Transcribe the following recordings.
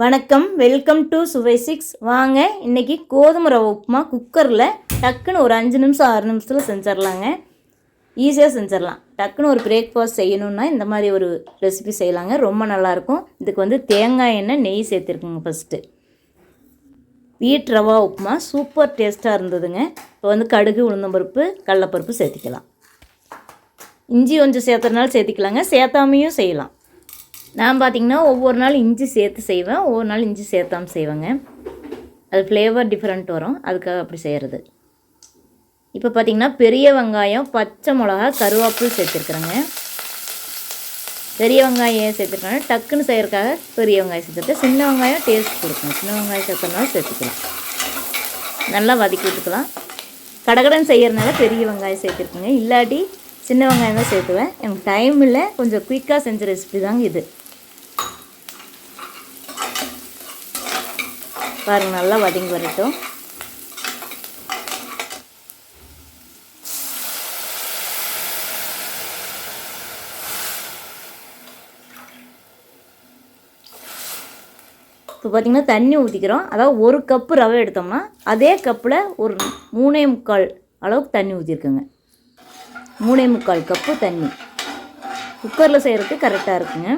வணக்கம், welcome to சுவை 6. வாங்க இன்றைக்கி கோதுமை ரவை உப்புமா குக்கரில் டக்குன்னு ஒரு 5 நிமிஷம் 6 நிமிஷத்தில் செஞ்சிடலாங்க. ஈஸியாக செஞ்சிடலாம். டக்குன்னு ஒரு பிரேக்ஃபாஸ்ட் செய்யணுன்னா இந்த மாதிரி ஒரு ரெசிபி செய்யலாங்க. ரொம்ப நல்லாயிருக்கும். இதுக்கு தேங்காய் எண்ணெய் நெய் சேர்த்துருக்குங்க. ஃபஸ்ட்டு வீட் ரவா உப்புமா சூப்பர் டேஸ்ட்டாக இருந்ததுங்க. இப்போ கடுகு, உளுந்தம்பருப்பு, கடலைப்பருப்பு சேர்த்திக்கலாம். இஞ்சி கொஞ்சம் சேர்த்துறதுனால சேர்த்திக்கலாங்க, சேர்த்தாமையும் செய்யலாம். நான் பார்த்திங்கன்னா ஒவ்வொரு நாள் இஞ்சி சேர்த்து செய்வேன், ஒவ்வொரு நாள் இஞ்சி சேர்த்தாமல் செய்வேங்க. அது ஃப்ளேவர் டிஃப்ரெண்ட் வரும், அதுக்காக அப்படி செய்கிறது. இப்போ பார்த்திங்கன்னா பெரிய வெங்காயம், பச்சை மிளகா, கருவேப்பிலை சேர்த்துருக்குறேங்க. பெரிய வெங்காயம் சேர்த்துருக்காங்க, டக்குன்னு செய்கிறதுக்காக பெரிய வெங்காயம் சேர்த்துட்டு, சின்ன வெங்காயம் டேஸ்ட் கொடுக்கணும். சின்ன வெங்காயம் சேர்த்தனால சேர்த்துக்கலாம். நல்லா வதக்கி விட்டுக்கலாம். கடகடன் செய்கிறதுனால பெரிய வெங்காயம் சேர்த்துருக்குங்க, இல்லாட்டி சின்ன வெங்காயம் தான் சேர்த்துவேன். எனக்கு டைம் இல்லை, கொஞ்சம் குயிக்காக செஞ்ச ரெசிபி தாங்க இது. பாருங்கள், நல்லா வதங்கி வரட்டும். இப்போ பார்த்திங்கன்னா தண்ணி ஊற்றிக்கிறோம். அதாவது 1 கப்பு ரவை எடுத்தோம்னா அதே கப்பில் ஒரு 3.25 அளவுக்கு தண்ணி ஊற்றிருக்குங்க. 3.25 கப்பு தண்ணி குக்கரில் செய்கிறதுக்கு கரெக்டாக இருக்குங்க.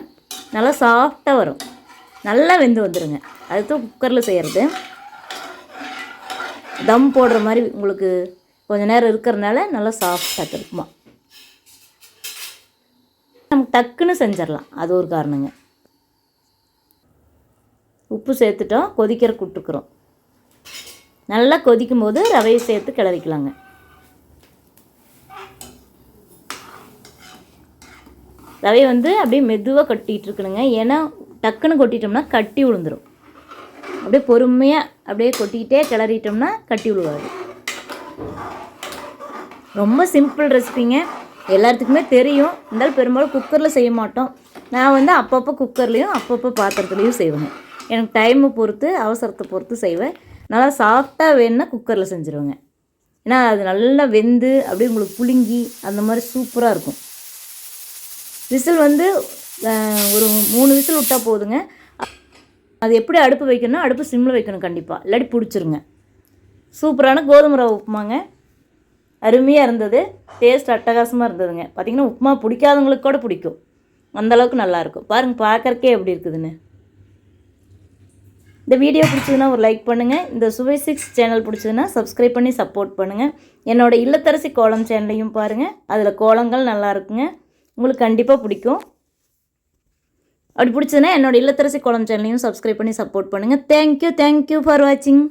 நல்லா சாஃப்டாக வரும், நல்லா வெந்து வந்துடுங்க. அதுதான் குக்கரில் செய்கிறது. தம் போடுற மாதிரி உங்களுக்கு கொஞ்சம் நேரம் இருக்கிறதுனால நல்லா சாஃப்டாக இருக்குமா. நம்ம டக்குன்னு செஞ்சிடலாம், அது ஒரு காரணங்க. உப்பு சேர்த்துட்டோம், கொதிக்கிற விட்டுக்கிறோம். நல்லா கொதிக்கும் போது ரவையை சேர்த்து கிளறிக்கலாங்க. ரவை அப்படியே மெதுவாக கட்டிகிட்டு இருக்கணுங்க. ஏன்னா டக்குன்னு கொட்டிட்டோம்னா கட்டி விழுந்துடும். அப்படியே பொறுமையாக அப்படியே கொட்டிக்கிட்டே கிளறிட்டோம்னா கட்டி விழுவாது. ரொம்ப சிம்பிள் ரெசிபிங்க, எல்லாத்துக்குமே தெரியும். இருந்தாலும் பெரும்பாலும் குக்கரில் செய்ய மாட்டோம். நான் அப்பப்போ குக்கர்லேயும் அப்பப்போ பாத்திரத்துலேயும் செய்வேங்க. எனக்கு டைமை பொறுத்து, அவசரத்தை பொறுத்து செய்வேன். நல்லா சாஃப்டாக வேணுன்னா குக்கரில் செஞ்சுருவேங்க. ஏன்னா அது நல்லா வெந்து அப்படியே உங்களுக்கு புழுங்கி அந்த மாதிரி சூப்பராக இருக்கும். விசில் ஒரு 3 விசில் விட்டால் போதுங்க. அது எப்படி அடுப்பு வைக்கணும்னா அடுப்பு சிம்மில் வைக்கணும் கண்டிப்பாக, இல்லாட்டி பிடிச்சிருங்க. சூப்பரான கோதுமை ரவை உப்புமாங்க, அருமையாக இருந்தது. டேஸ்ட் அட்டகாசமாக இருந்ததுங்க. பார்த்திங்கன்னா உப்புமா பிடிக்காதவங்களுக்கு கூட பிடிக்கும், அந்தளவுக்கு நல்லாயிருக்கும். பாருங்கள் பார்க்குறக்கே எப்படி இருக்குதுன்னு. இந்த வீடியோ பிடிச்சதுன்னா ஒரு லைக் பண்ணுங்கள். இந்த சுவை 6 சேனல் பிடிச்சதுன்னா சப்ஸ்கிரைப் பண்ணி சப்போர்ட் பண்ணுங்கள். என்னோடய இல்லத்தரசி கோலம் சேனலையும் பாருங்கள், அதில் கோலங்கள் நல்லா இருக்குங்க, உங்களுக்கு கண்டிப்பாக பிடிக்கும். அப்படி பிடிச்சதுன்னா என்னோடய இல்லத்தரசி கோலம் சேனலையும் சப்ஸ்கிரைப் பண்ணி சப்போர்ட் பண்ணுங்கள். தேங்க்யூ ஃபார் வாட்சிங்.